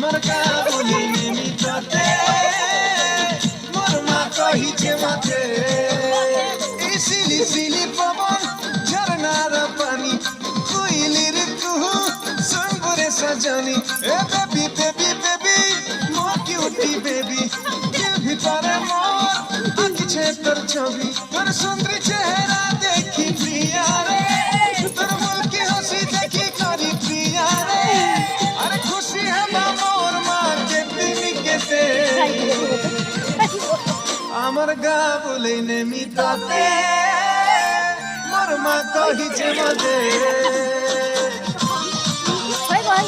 আমার গা বলে নিমিততে মোর মা কহিছে মতে এই সিলি সিলি পবন ঝরনার পানি কোইলির কুহু সঙ্গরে সজনী এ বেবি বেবি বেবি মো কিউটি বেবি দিল ভিতরে মোর আঁকিছে তোর ছবি তোর সুন্দর চেহারা দেখি প্রিয়া রে তোর মুলকি হাসি দেখি করি প্রিয়া রে আরে খুশি হবা মোর মাকে পিনিকেতে আমার গা বলে নিমিততে মোর মা কহিছে মতে বাই বাই।